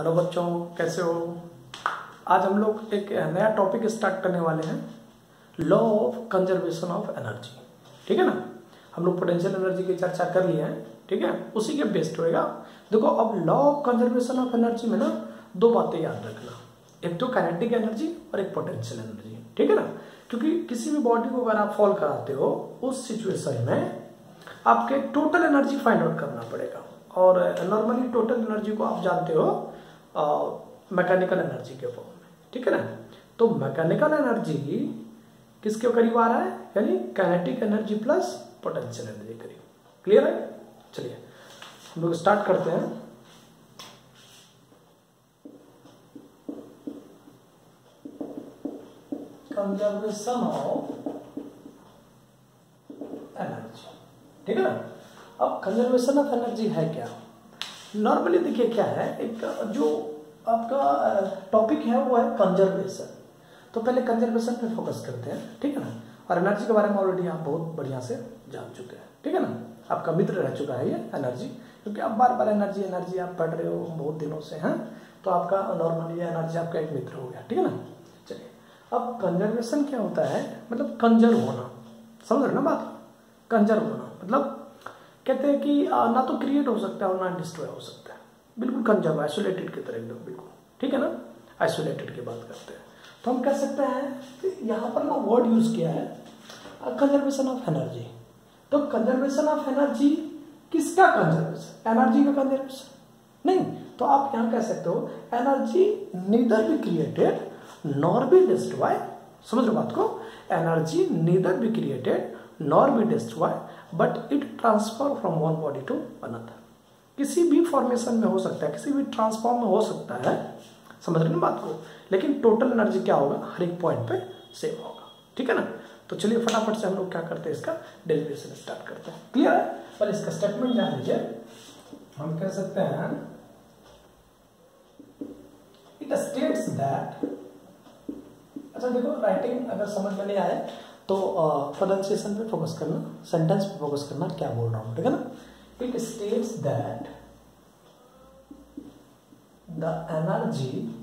Hello बच्चों, कैसे हो। आज हम लोग एक नया टॉपिक स्टार्ट करने वाले हैं, law of conservation of energy. ठीक है ना। हम लोग पोटेंशियल एनर्जी की चर्चा कर लिए हैं, ठीक है, उसी के बेस्ड होएगा। देखो, अब law of conservation of energy में ना दो बातें याद रखना, एक तो काइनेटिक एनर्जी और एक पोटेंशियल एनर्जी। ठीक है ना। क्योंकि किसी भी बॉडी को अगर आप फॉल कराते हो, उस सिचुएशन में आपके टोटल एनर्जी फाइंड आउट करना पड़ेगा। और नॉर्मली टोटल एनर्जी को आप जानते हो मैकेनिकल एनर्जी के फॉर्म में। ठीक है ना। तो मैकेनिकल एनर्जी किसके करीब आ रहा है, यानी kinetic energy plus potential energy करीब। क्लियर है। चलिए हम लोग स्टार्ट करते हैं। Conservation of energy. ठीक है ना। अब कंजर्वेशन ऑफ एनर्जी है क्या। नॉर्मली देखिए क्या है, एक जो आपका टॉपिक है वो है कंजर्वेशन। तो पहले कंजर्वेशन पे फोकस करते हैं। ठीक है ना। और एनर्जी के बारे में ऑलरेडी आप बहुत बढ़िया से जान चुके हैं। ठीक है ना। आपका मित्र रह चुका है ये एनर्जी, क्योंकि आप बार बार एनर्जी एनर्जी आप पढ़ रहे हो बहुत दिनों से हैं, तो आपका नॉर्मली एनर्जी आपका एक मित्र हो गया। ठीक है ना। चलिए, अब कंजर्वेशन क्या होता है, मतलब कंजर्व होना। समझ रहे ना बात। कंजर्व होना मतलब कहते हैं कि ना तो क्रिएट हो सकता है और ना डिस्ट्रॉय हो सकता है, बिल्कुल कंजर्व, आइसोलेटेड की तरह एकदम बिल्कुल। ठीक है ना। आइसोलेटेड की बात करते हैं तो हम कह सकते हैं कि यहाँ पर ना वर्ड यूज किया है कंजर्वेशन ऑफ एनर्जी। तो कंजर्वेशन ऑफ एनर्जी किसका कंजर्वेशन, एनर्जी का कंजर्वेशन नहीं। तो आप यहाँ कह सकते हो energy neither be created nor be destroy. समझ लो बात को। Energy neither be created nor be destroy but it transfer from one body to another. किसी भी फॉर्मेशन में हो सकता है, किसी भी ट्रांसफॉर्म में हो सकता है। समझ रहे ना बात को। लेकिन टोटल एनर्जी क्या होगा, हर एक पॉइंट पे सेम होगा। ठीक है ना। तो चलिए फटाफट से हम लोग क्या करते हैं, इसका डेरिवेशन स्टार्ट करते हैं। क्लियर है। पर इसका स्टेटमेंट जान लीजिए। हम कह सकते हैं इट स्टेट्स दैट, अच्छा देखो राइटिंग अगर समझ में नहीं आए तो प्रोनाउंसिएशन पे फोकस करना, सेंटेंस पे फोकस करना, क्या बोल रहा हूं। ठीक है ना। It states that the energy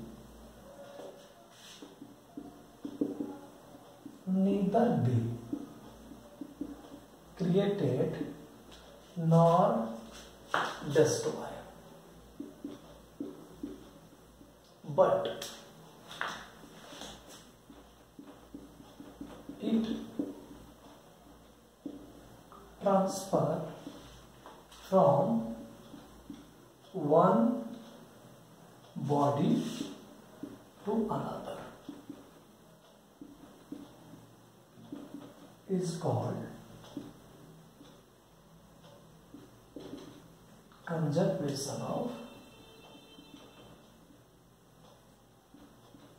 neither be created nor destroyed but it transfer from one body to another is called conservation of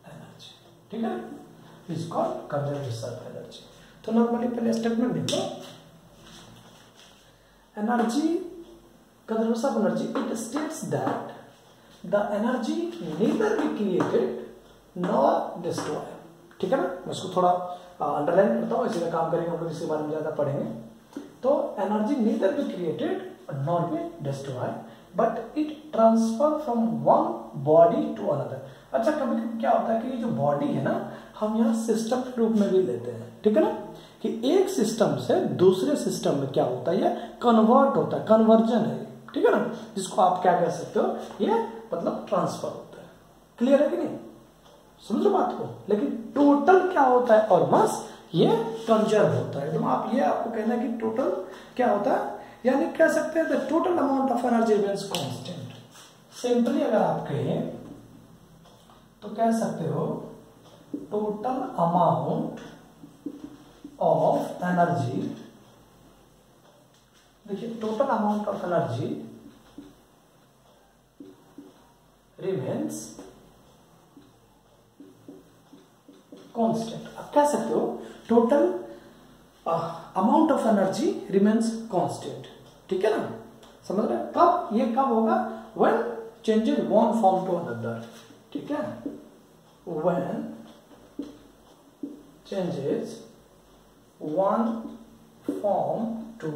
energy। ठीक है। is called conservation of energy। तो नॉर्मली पहले स्टेटमेंट लिख लो। Energy conservation of energy it states that the energy neither be created nor destroy. ठीक है ना। मैं इसको थोड़ा अंडरलाइन करता हूँ, इसी का काम करेंगे हम लोग, इसके बारे में ज्यादा पढ़ेंगे। तो energy neither be created nor be destroy but it transfer from one body to another. अच्छा, कभी कभी क्या होता है कि ये जो बॉडी है ना, हम यहाँ सिस्टम के रूप में भी लेते हैं। ठीक है ना। कि एक सिस्टम से दूसरे सिस्टम में क्या होता है, ये कन्वर्ट होता है, कन्वर्जन है। ठीक है ना। जिसको आप क्या कह सकते हो, ये मतलब ट्रांसफर होता है। क्लियर है कि नहीं, समझ लो बात को। लेकिन टोटल क्या होता है, और बस ये कंजर्व होता है। तो आप ये आपको कहना है कि टोटल क्या होता है, यानी कह सकते हैं the total amount of energy remains constant. Simply अगर आप कहें तो कह सकते हो टोटल अमाउंट ऑफ एनर्जी, देखिए total amount of energy remains constant. आप कह सकते हो total amount of energy remains constant. ठीक है ना। समझ रहे हैं। कब ये कब होगा, when changes one form to another. ठीक है। When changes one form to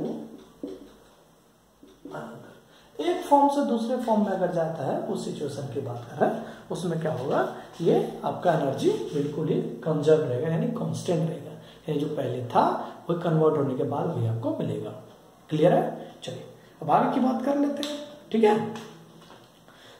another, एक फॉर्म से दूसरे फॉर्म में अगर जाता है उस सिचुएशन की बात कर रहा है, उसमें क्या होगा, ये आपका एनर्जी बिल्कुल ही कंजर्व रहेगा, यानी कांस्टेंट रहेगा, यानी जो पहले था वो कन्वर्ट होने के बाद वही आपको मिलेगा। क्लियर है? चलिए अब आगे की बात कर लेते हैं। ठीक है,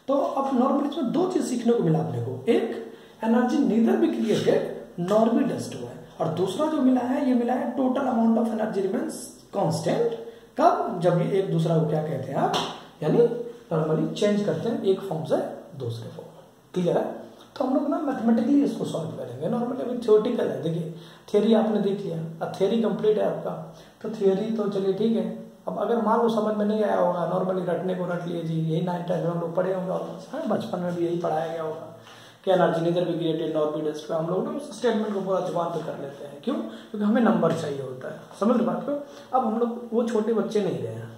तो अब नॉर्मली इसमें दो चीज सीखने को मिला अपने को, एक energy neither be created nor B dust हुआ है, और दूसरा जो मिला है ये मिला है total amount of energy remains constant. कब? जब ये एक दूसरा को क्या कहते हैं आप, यानी नॉर्मली चेंज करते हैं एक फॉर्म से दूसरे फॉर्म में। क्लियर है? तो हम लोग ना मैथमेटिकली इसको सॉल्व करेंगे। नॉर्मली अभी थ्योरेटिकल है, देखिए थियरी आपने देख लिया, अब थियरी कंप्लीट है आपका, तो थियरी तो चलिए ठीक है। अब अगर मान लो समझ में नहीं आया होगा, नॉर्मली रटने को रट लिए जी, यही 9th 10th में हम लोग पढ़े होंगे ऑलमोस्ट, बचपन में भी यही पढ़ाया गया होगा कि energy neither be created nor B dust. हम लोग ना उस स्टेटमेंट को पूरा जुबान पे कर लेते हैं। क्यों? क्योंकि हमें नंबर चाहिए होता है। समझ रहे बात को? अब हम लोग वो छोटे बच्चे नहीं रहे हैं,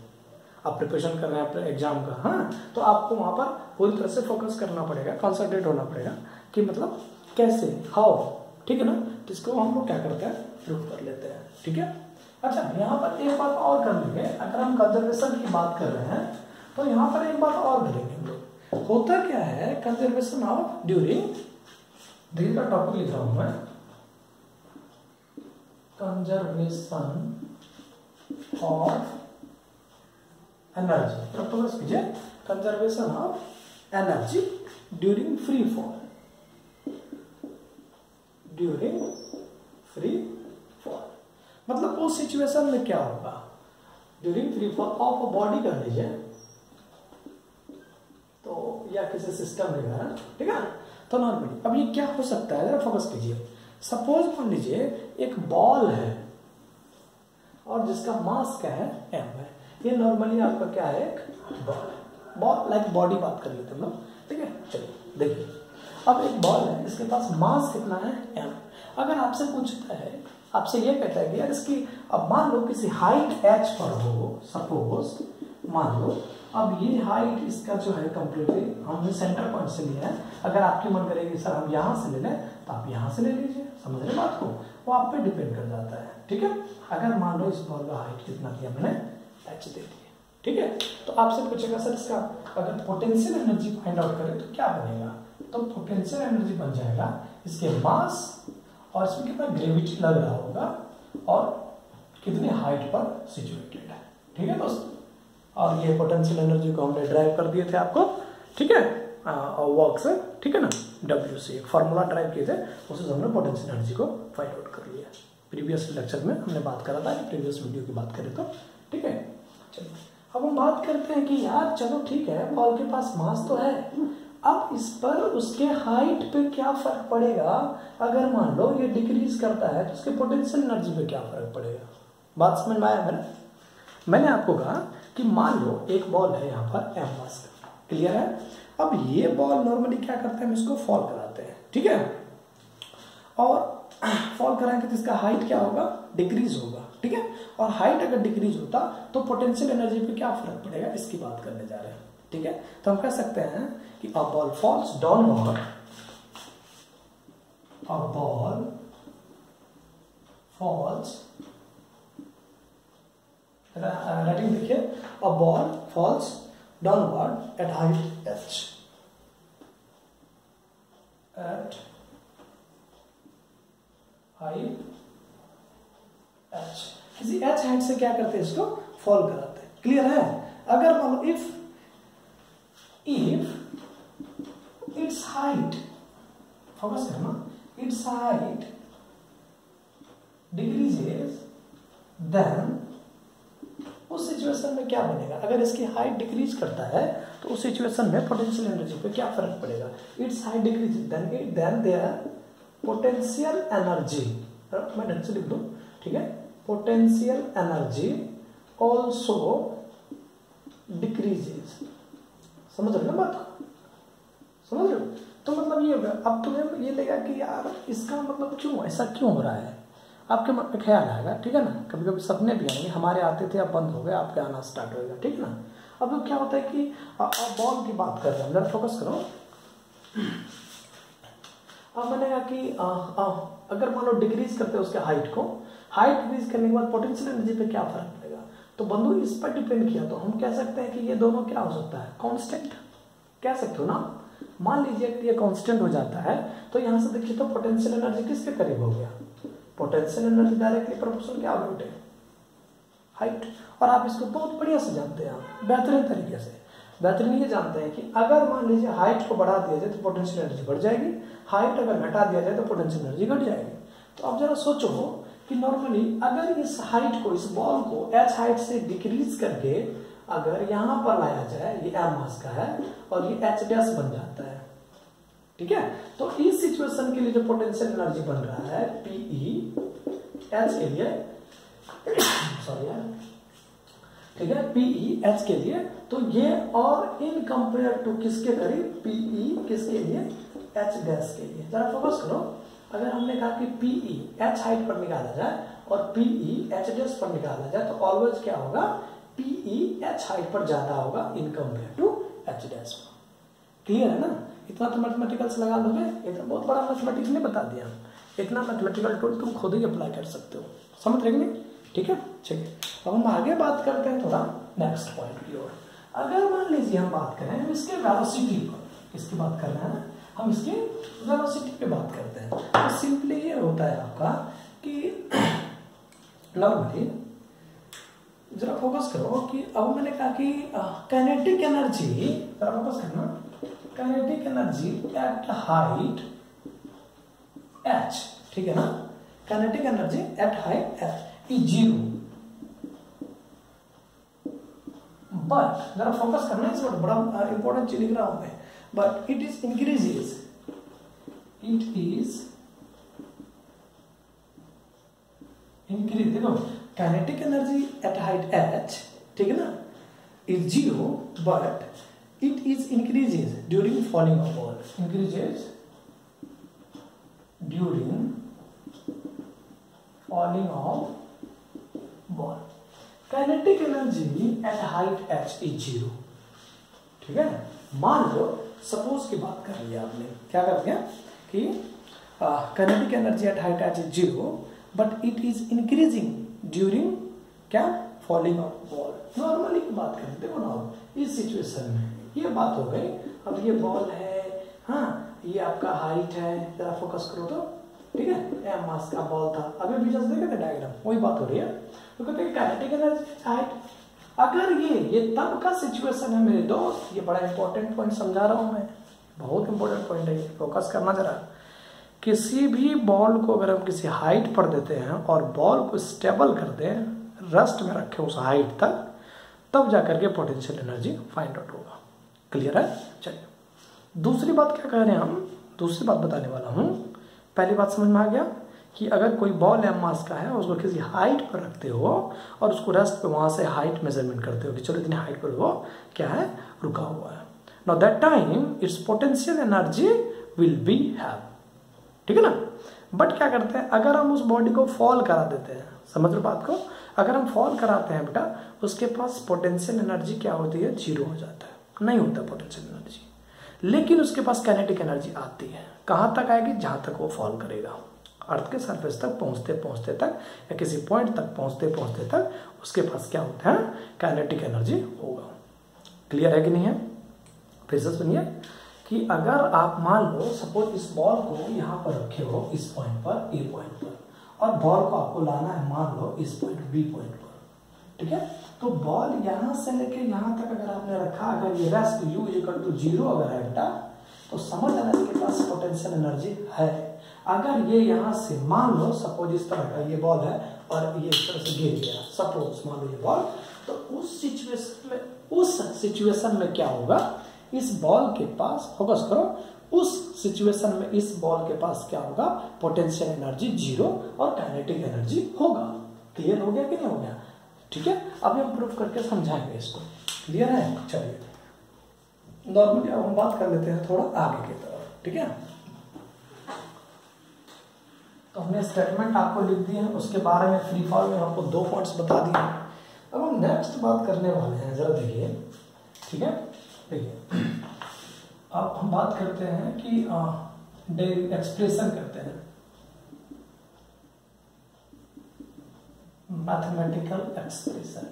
आप प्रिपरेशन कर रहे हैं अपने एग्जाम का, हाँ, तो आपको वहां पर पूरी तरह से फोकस करना पड़ेगा, कॉन्सेंट्रेट होना पड़ेगा कि मतलब कैसे, हाउ। ठीक है ना? तो इसको हम लोग क्या करते हैं, प्रूव कर लेते हैं। ठीक है, अच्छा यहाँ पर एक बात और कर लेंगे, अगर हम कंजर्वेशन की बात कर रहे हैं तो यहाँ पर एक बात और करेंगे हम लोग। होता क्या है कंजर्वेशन ऑफ ड्यूरिंग, दिस का टॉपिक लिख रहा हूं मैं, कंजर्वेशन ऑफ एनर्जी, फोकस कीजिए, conservation of energy during free fall, during free fall मतलब उस सिचुएशन में क्या होगा, during free fall of a body कर लीजिए तो, या किसी सिस्टम रहेगा, ठीक है। तो नॉर्मली अब ये क्या हो सकता है, जरा फोकस कीजिए। सपोज मान लीजिए एक बॉल है और जिसका मास क्या है, m है। ये नॉर्मली आपका क्या है, एक बॉल है, बॉल लाइक बॉडी बात कर लेते हैं हम लोग, ठीक है। चलिए देखिए, अब एक बॉल है, इसके पास मास कितना है, m। अगर आपसे पूछता है, आपसे ये कहता है कि यार इसकी, अब मान लो किसी हाइट h पर हो, सपोज मान लो, अब ये हाइट इसका जो है कंप्लीटली हमने सेंटर पॉइंट से लिया है। अगर आपकी मन करेगी सर हम यहाँ से ले लें तो आप यहाँ से ले लीजिए, समझ रहे बात को, वो आप पे डिपेंड कर जाता है, ठीक है। अगर मान लो इस बॉल का हाइट कितना दिया मैंने, h दे दिया, ठीक है। तो आपसे पूछेगा सर इसका अगर पोटेंशियल एनर्जी फाइंड आउट करें तो क्या बनेगा, तो पोटेंशियल एनर्जी बन जाएगा इसके मास और इसमें कितना ग्रेविटी लग रहा होगा और कितनी हाइट पर सिचुएटेड है, ठीक है दोस्तों। और ये पोटेंशियल एनर्जी को हमने ड्राइव कर दिए थे आपको, ठीक है, और वर्क से, ठीक है ना, W से एक फार्मूला ड्राइव किए थे, उससे हमने पोटेंशियल एनर्जी को फाइंड आउट कर लिया। प्रीवियस लेक्चर में हमने बात करा था, प्रीवियस वीडियो की बात करें तो, ठीक है। चलिए अब हम बात करते हैं कि यार चलो ठीक है, बॉल के पास मास तो है, अब इस पर उसके हाइट पे क्या फर्क पड़ेगा, अगर मान लो ये डिक्रीज करता है तो उसके पोटेंशियल एनर्जी पे क्या फर्क पड़ेगा। बात समझ में आया मैंने आपको कहा कि मान लो एक बॉल है यहाँ पर m मास का, क्लियर है। अब ये बॉल नॉर्मली क्या करते हैं, हम इसको फॉल कराते हैं, ठीक है, और फॉल कराएंगे तो इसका हाइट क्या होगा, डिक्रीज होगा, ठीक है। और हाइट अगर डिक्रीज होता तो पोटेंशियल एनर्जी पे क्या फर्क पड़ेगा, इसकी बात करने जा रहे हैं, ठीक है। तो हम कह सकते हैं कि a ball falls downward, a ball falls, writing देखिए, a ball falls downward at height h, at height h, किसी h हाइट से क्या करते हैं, इसको फॉल कराते हैं, क्लियर है। अगर मान लो इफ इट्स हाइट, फोकस करना, इट्स हाइट डिक्रीजेस, देन उस सिचुएशन में क्या बनेगा, अगर इसकी हाइट डिक्रीज करता है तो उस सिचुएशन में पोटेंशियल एनर्जी पे क्या फर्क पड़ेगा, it's height decrease then their potential energy, मैं ढंग से लिख दूं, ठीक है, पोटेंशियल एनर्जी ऑल्सो डिक्रीजेस। समझ रहे हो ना बात, समझ रहे हो। तो मतलब ये होगा, अब तुम्हें ये लगेगा कि यार इसका मतलब क्यों, ऐसा क्यों हो रहा है, आपके मन में ख्याल आएगा, ठीक है ना। कभी कभी सपने भी आएंगे, हमारे आते थे अब बंद हो गए, आपके आना स्टार्ट होगा, ठीक है ना। अब तो क्या होता है कि बॉल की बात कर रहे हैं, जरा फोकस करो। अब मैंने कहा कि अगर मान लो डिक्रीज करते हैं उसके हाइट को, हाइट डिक्रीज करने के बाद पोटेंशियल एनर्जी पे क्या फर्क पड़ेगा, तो बंधु इस पर डिपेंड किया तो हम कह सकते हैं कि ये दोनों क्या हो सकता है, कांस्टेंट कह सकते हो ना। मान लीजिए कि ये कांस्टेंट हो जाता है तो यहाँ से देखिए तो पोटेंशियल एनर्जी किसके करीब हो गया, पोटेंशियल एनर्जी डायरेक्टली प्रोपोर्शनल क्या हो गया, हाइट। और आप इसको बहुत बढ़िया से जानते हैं, बेहतरीन तरीके से बेहतरीन ये जानते हैं कि अगर मान लीजिए हाइट को बढ़ा दिया जाए तो पोटेंशियल एनर्जी बढ़ जाएगी, हाइट अगर घटा दिया जाए तो पोटेंशियल एनर्जी घट जाएगी। तो आप जरा सोचो कि नॉर्मली अगर इस हाइट को, इस बॉल को h हाइट से डिक्रीज करके अगर यहाँ पर लाया जाए, ये m मास का है और ये h डैश बन जाता है, ठीक है। तो इस सिचुएशन के लिए जो पोटेंशियल एनर्जी बन रहा है PE h के लिए सॉरी यार, ठीक है, PE h के लिए, तो ये और इन कंपेयर टू किसके करीब, PE किसके लिए, h डैश के लिए। जरा फोकस करो, अगर हमने कहा कि PE h हाइट पर निकाला जाए और PE h डैश पर निकाला जाए तो ऑलवेज क्या होगा, PE h हाइट पर ज्यादा होगा in compare to h dash. Clear है ना, इतना तो मैथमेटिकल से लगा लोगे, इतना बहुत बड़ा मैथमेटिक्स ने बता दिया, इतना मैथमेटिकल टूल तुम खुद ही अप्लाई कर सकते हो, समझ रहे हैं, ठीक है। चलिए अब हम आगे बात करते हैं थोड़ा नेक्स्ट पॉइंट की ओर। अगर मान लीजिए हम बात करें, हम इसके वेलोसिटी पर, इसकी बात कर रहे हैं, हम इसके वेलोसिटी पे बात करते हैं। तो सिंपली ये होता है आपका कि नॉर्मली जरा फोकस करो कि अब मैंने कहा कि काइनेटिक एनर्जी, जरा फोकस करना, kinetic energy at height h, ठीक है ना, kinetic energy at height h is 0, but जरा फोकस करना, इस बड़ा इंपॉर्टेंट चीज लिख रहा हूं मैं, but it is increases, it is increase, देखो kinetic energy at height h, ठीक है ना, is 0 but it is increases during falling of ball, increases during falling of ball, kinetic energy at height h is 0, ठीक है। मान लो suppose की बात कर लिया आपने, क्या कर दिया कि kinetic energy at height h is 0 but it is increasing during क्या, फॉलिंग ऑफ बॉल। नॉर्मली की बात करें, देखो ना इस सिचुएशन में ये बात हो गई, अब ये बॉल है, हाँ ये आपका हाइट है, जरा फोकस करो तो, ठीक है, m मास का बॉल था, अभी भी जस्ट देखे थे डायग्राम, वही बात हो रही है। तो कहते हैं काइनेटिक एनर्जी हाइट, अगर ये तब का सिचुएशन है मेरे दोस्त, ये बड़ा इंपॉर्टेंट पॉइंट समझा रहा हूं मैं, बहुत इंपॉर्टेंट पॉइंट है, फोकस करना जरा। किसी भी बॉल को अगर हम किसी हाइट पर देते हैं और बॉल को स्टेबल कर दें, रेस्ट में रखें उस हाइट तक, तब जाकर के पोटेंशियल एनर्जी फाइंड आउट होगा। क्लियर है। चलिए दूसरी बात क्या कह रहे हैं हम, दूसरी बात बताने वाला हूं। पहली बात समझ में आ गया कि अगर कोई बॉल m मास का है, उसको किसी हाइट पर रखते हो और उसको रेस्ट पे वहां से हाइट मेजरमेंट करते हो कि चलो इतनी हाइट पर वो क्या है, रुका हुआ है। Now that time it's potential energy will be have, ठीक है ना। बट क्या करते हैं, अगर हम उस बॉडी को फॉल करा देते हैं, समझ लो बात को, अगर हम फॉल कराते हैं बेटा, उसके पास पोटेंशियल एनर्जी क्या होती है, 0 हो जाता है, नहीं होता पोटेंशियल एनर्जी। लेकिन उसके पास काइनेटिक एनर्जी आती है, कहां तक आएगी, जहां तक वो फॉल करेगा, अर्थ के सरफेस तक पहुंचते पहुंचते तक, या किसी पॉइंट तक पहुंचते पहुंचते तक उसके पास क्या होता है, काइनेटिक एनर्जी होगा। क्लियर है कि नहीं है। फिर से सुनिए कि अगर आप मान लो सपोज इस बॉल को यहाँ पर रखे हो, इस पॉइंट पर, ए पॉइंट पर, और बॉल को आपको लाना है मान लो इस पॉइंट बी पॉइंट पर, ठीक है। तो बॉल यहाँ से लेके यहाँ तक अगर आपने रखा, अगर ये रेस्ट u इक्वल टू 0 अगर है बेटा, तो समझ लेना इसके पास पोटेंशियल एनर्जी है। अगर ये यहाँ से मान लो सपोज इस तरह का ये बॉल है और ये इस तरह से गिर गया, सपोज मान लो ये बॉल, तो उस सिचुएशन में क्या होगा, इस बॉल के पास, फोकस करो, उस सिचुएशन में इस बॉल के पास क्या होगा, पोटेंशियल एनर्जी 0 और काइनेटिक एनर्जी होगा। क्लियर हो गया कि नहीं हो गया, ठीक है। अभी हम प्रूफ करके समझाएंगे इसको। क्लियर है। चलिए नॉर्मली अब हम बात कर लेते हैं थोड़ा आगे की तरफ, ठीक है। तो हमने स्टेटमेंट आपको लिख दिए हैं, उसके बारे में फ्री फॉल में आपको 2 पॉइंट्स बता दिए। अब हम नेक्स्ट बात करने वाले हैं, जरा देखिए, ठीक है। देखिए अब हम बात करते हैं कि एक्सप्रेशन करते हैं, मैथमेटिकल एक्सप्रेशन।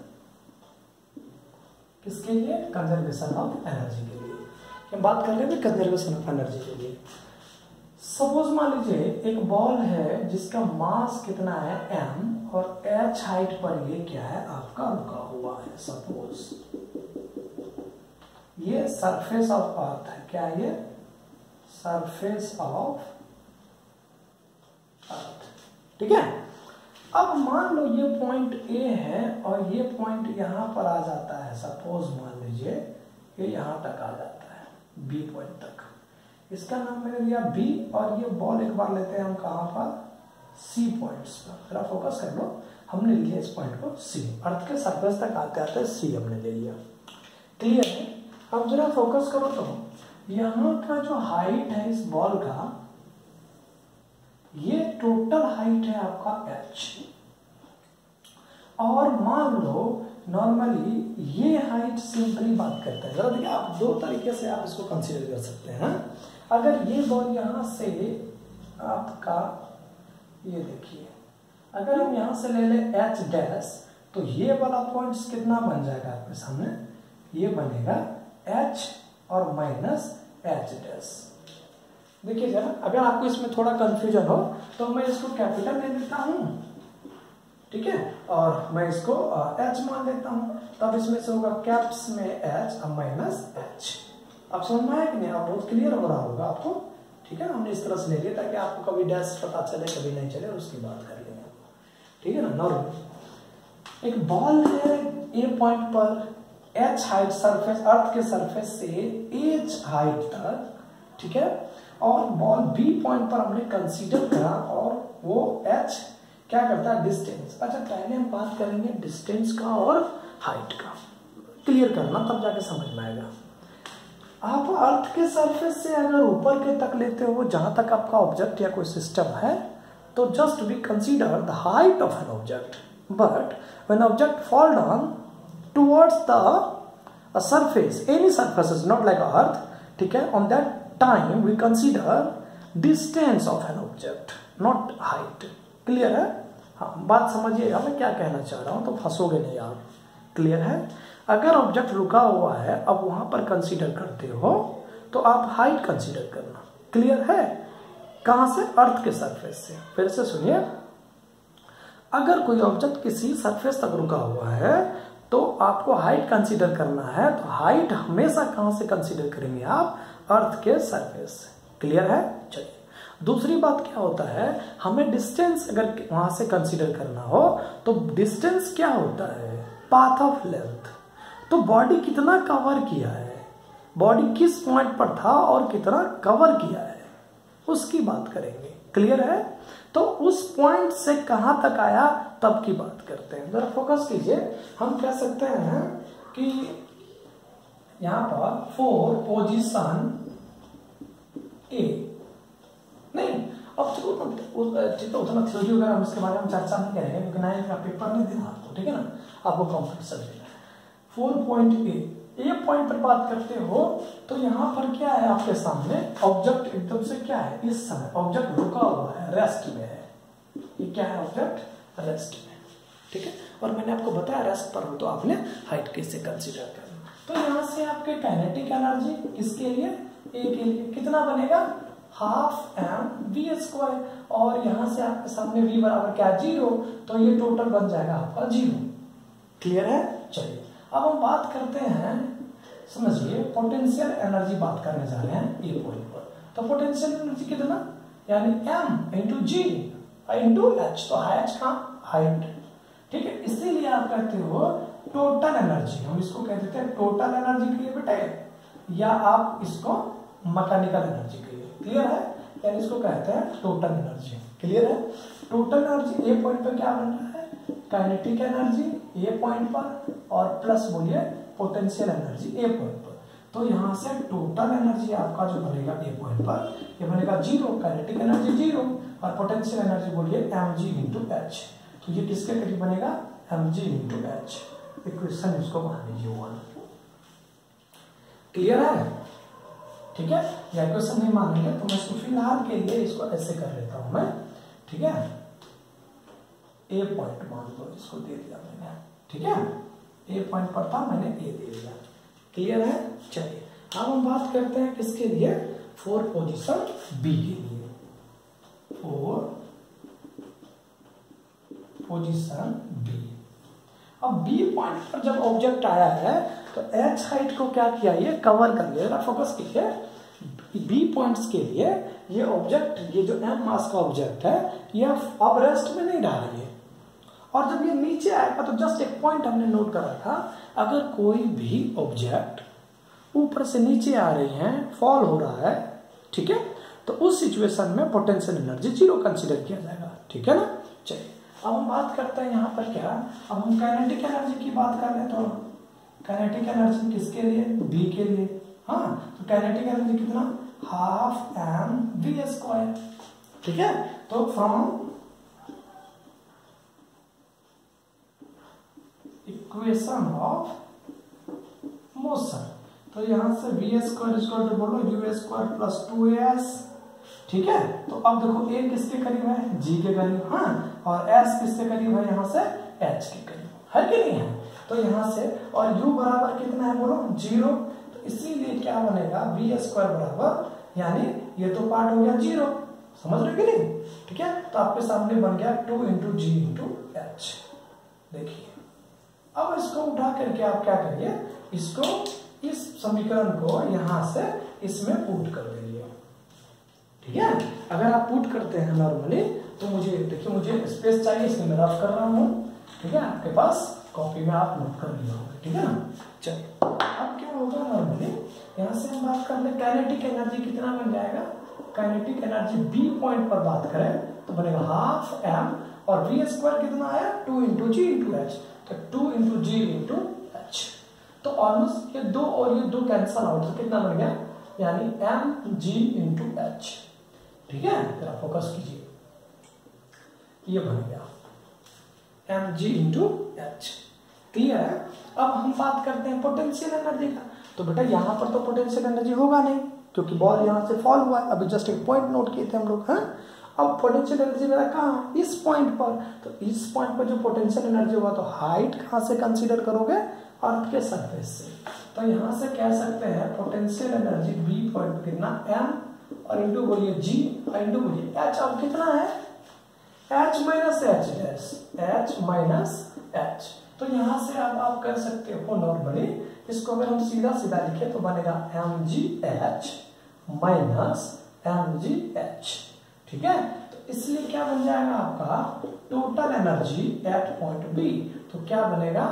किसके लिए? कंजर्वेशन ऑफ एनर्जी के लिए। हम बात कर रहे हैं कंजर्वेशन ऑफ एनर्जी के लिए। सपोज मान लीजिए एक बॉल है जिसका मास कितना है m और h हाइट पर ये क्या है आपका रुका हुआ है। सपोज ये सरफेस ऑफ अर्थ है। क्या है ये? Surface of earth. ठीक है। अब मान लो ये पॉइंट A है और ये पॉइंट यहां पर आ जाता है। सपोज मान लीजिए ये यहां तक आ जाता है B पॉइंट तक। इसका नाम मैंने दिया B और ये बॉल एक बार लेते हैं हम कहां पर? C पॉइंट्स पर। जरा फोकस कर लो। हमने लिया इस पॉइंट को C। अर्थ के सरफेस तक आते आते C हमने ले लिया। क्लियर है? अब जरा फोकस करो तो यहां का जो हाइट है इस बॉल का, ये टोटल हाइट है आपका h। और मान लो नॉर्मली ये हाइट सिंपली बात करते हैं। जरा देखिए, आप दो तरीके से आप इसको कंसीडर कर सकते हैं। अगर ये बॉल यहां से आपका, ये देखिए, अगर हम यहां से ले ले h डैश, तो ये वाला पॉइंट्स कितना बन जाएगा आपके सामने? ये बनेगा h और माइनस h डैश। देखिए जरा, अगर आपको इसमें थोड़ा कंफ्यूजन हो तो मैं इसको कैपिटल ले लेता हूं, ठीक है, और मैं इसको h मान लेता हूं। तब इसमें से होगा कैप्स में h और माइनस h। अब समझ में आया कि नहीं? आप बहुत क्लियर हो रहा होगा आपको। ठीक है ना? हमने इस तरह से ले लिया ताकि आपको कभी डैश पता चले कभी नहीं चले, उसकी बात कर लेंगे। ठीक है ना? नॉर्मल एक बॉल है ए पॉइंट पर, h हाइट सरफेस, अर्थ के सरफेस से h हाइट तक, ठीक है, और बॉल B पॉइंट पर हमने कंसीडर करा और वो h क्या करता है? डिस्टेंस। अच्छा, पहले हम बात करेंगे डिस्टेंस का और हाइट का। क्लियर करना, तब जाके समझ में आएगा। आप अर्थ के सरफेस से अगर ऊपर के तक लेते हो, जहां तक आपका ऑब्जेक्ट या कोई सिस्टम है, तो just we consider the height of an object. But when object fall down towards the surface, any surface is not like earth, ठीक है, on that time we consider distance of an object, not height. Clear है? हाँ, बात समझिएगा मैं क्या कहना चाह रहा हूं, तो फंसोगे नहीं यार। क्लियर है? अगर ऑब्जेक्ट रुका हुआ है, अब वहां पर कंसीडर करते हो तो आप हाइट कंसीडर करना। क्लियर है? कहां से? अर्थ के सरफेस से। फिर से सुनिए, अगर कोई ऑब्जेक्ट किसी सरफेस तक रुका हुआ है तो आपको हाइट कंसीडर करना है। तो हाइट हमेशा कहां से कंसीडर करेंगे आप? अर्थ के सरफेस से। क्लियर है? चलिए, दूसरी बात क्या होता है, हमें डिस्टेंस अगर वहां से कंसीडर करना हो तो डिस्टेंस क्या होता है? Path of length. तो बॉडी कितना कवर किया है, बॉडी किस पॉइंट पर था और कितना कवर किया है, उसकी बात करेंगे। क्लियर है? तो उस पॉइंट से कहां तक आया तब की बात करते हैं। जरा फोकस कीजिए। हम कह सकते हैं कि यहां पर फॉर पोजीशन ए, नहीं, अब चलो उतना थ्योरी वगैरह हम इसके बारे में चर्चा नहीं करेंगे क्योंकि ना इसका पेपर नहीं देना आपको। ठीक है ना? आपको कॉम्पिटिशन देना है। 4 पॉइंट ए पॉइंट पर बात करते हो तो यहाँ पर क्या है आपके सामने? ऑब्जेक्ट एकदम से क्या है? इस समय ऑब्जेक्ट रुका हुआ है, रेस्ट में है। ये क्या है? ऑब्जेक्ट रेस्ट में। ठीक है? और मैंने आपको बताया रेस्ट पर हो तो आपने हाइट कैसे कंसीडर करना। तो यहाँ से आपके काइनेटिक एनर्जी किसके लिए? ए के लिए कितना बनेगा? Half m v square. और यहां से आपके सामने v बराबर क्या? 0। तो ये टोटल बन जाएगा आपका 0। क्लियर है? चलिए, अब हम बात करते हैं, समझिए, पोटेंशियल एनर्जी बात करने जा रहे हैं ए पॉइंट पर। तो पोटेंशियल एनर्जी कितना? यानी m into g into H. तो h का हाइट। ठीक है? इसीलिए आप कहते हो टोटल एनर्जी। हम इसको कह देते हैं टोटल एनर्जी के लिए बेटा, या आप इसको मैकेनिकल एनर्जी के लिए। क्लियर है? यानी इसको कहते हैं टोटल एनर्जी। क्लियर है? टोटल एनर्जी ए पॉइंट पर क्या बन रहा है? काइनेटिक एनर्जी ए पॉइंट पर और प्लस बोलिए पोटेंशियल एनर्जी ए पॉइंट पर। तो यहां से टोटल एनर्जी आपका जो बनेगा ए पॉइंट पर, ये बनेगा 0। काइनेटिक एनर्जी 0 और पोटेंशियल एनर्जी बोलिए mg इंटू एच। तो ये किसके करीब बनेगा? mg into H. इक्वेशन इसको बना लीजिए 1। क्लियर है? ठीक है? या क्वेश्चन नहीं मानेंगे तो मैं इसको फिलहाल के लिए इसको ऐसे कर लेता हूं मैं। ठीक है? ए पॉइंट मान लो, इसको दे दिया मैंने। ठीक है? ए पॉइंट पर था, मैंने ए दे दिया। क्लियर है? चलिए अब हम बात करते हैं किसके लिए, फॉर पोजीशन बी के लिए। फॉर पोजीशन बी, अब बी पॉइंट पर जब ऑब्जेक्ट आया है तो एच हाइट को क्या किया, ये कवर कर लिया। फोकस कीजिए, बी पॉइंट्स के लिए ये ऑब्जेक्ट, ये जो एम मास का ऑब्जेक्ट है, ये अब रेस्ट में नहीं रहा है। और जब ये नीचे आएगा तो जस्ट एक पॉइंट हमने नोट करा था, अगर कोई भी ऑब्जेक्ट ऊपर से नीचे आ रही है, फॉल हो रहा है, ठीक है, तो उस सिचुएशन में पोटेंशियल एनर्जी जीरो कंसीडर किया जाएगा। ठीक है ना? चलिए अब हम बात करते हैं यहाँ पर क्या, अब हम काइनेटिक एनर्जी की बात कर रहे हैं। तो काइनेटिक एनर्जी किसके लिए, बी के लिए। हाँ, तो काइनेटिक एनर्जी कितना, हाफ एम वी स्क्वायर। ठीक है, तो फ्रॉम इक्वेशन ऑफ मोशन, तो यहां से वी स्क्वायर इक्वल टू बोलो यू स्क्वायर प्लस 2as। ठीक है, तो अब देखो ए किसके करीब है, जी के करीब। हाँ, और एस किसके करीब है, यहां से एच के करीब है कि नहीं है। तो यहां से, और u बराबर कितना है बोलो, 0। तो इसीलिए क्या बनेगा, वी स्क्वायर बराबर, यानी ये तो पार्ट हो गया 0, समझ रहे कि नहीं। ठीक है, तो आपके सामने बन गया 2 इंटू जी इंटू एच। देखिए अब इसको उठा करके आप क्या करिए, इसको, इस समीकरण को यहां से इसमें पुट कर दीजिए। ठीक है, अगर आप पुट करते हैं नॉर्मली तो मुझे देखिए, मुझे स्पेस चाहिए इसलिए मैं रफ कर रहा हूं। ठीक है, आपके पास कॉपी में आप नोट कर लिए होंगे। ठीक है ना? चलिए अब क्या होगा, नॉर्मली यहां से हम बात कर ले, काइनेटिक एनर्जी कितना बन जाएगा, काइनेटिक एनर्जी बी पॉइंट पर बात करें तो बनेगा हाफ एम, और वी स्क्वायर कितना आया, 2 इंटू जी इंटू एच, तो 2 इंटू जी इंटू एच। तो ऑलमोस्ट ये दो और ये दो कैंसल आउट, तो कितना बन गया, यानी एम जी इंटू एच। ठीक है, जरा फोकस कीजिए, ये बन गया m g into h. Clear है? अब हम बात करते हैं पोटेंशियल एनर्जी का। तो बेटा यहाँ पर तो पोटेंशियल एनर्जी होगा नहीं, क्योंकि बॉल यहाँ से फॉल हुआ है। अभी जस्ट एक पॉइंट नोट किए थे हम लोग। हाँ, अब पोटेंशियल एनर्जी मेरा कहाँ, इस पॉइंट पर। तो इस पॉइंट पर जो पोटेंशियल एनर्जी होगा, तो हाइट कहाँ से कंसीडर करोगे, अर्थ के सरफेस से। तो यहाँ से कह सकते हैं पोटेंशियल एनर्जी बी पॉइंट पर कितना, एम और इंटू बोलिए जी और इंटू बोलिए एच। अब कितना है, H minus H dash, H minus H. तो यहाँ से अब आप कर सकते हो नॉर्मली, इसको अगर हम सीधा सीधा लिखे तो बनेगा m g h minus m g h. ठीक है, तो इसलिए क्या बन जाएगा आपका total energy at point B. तो क्या बनेगा,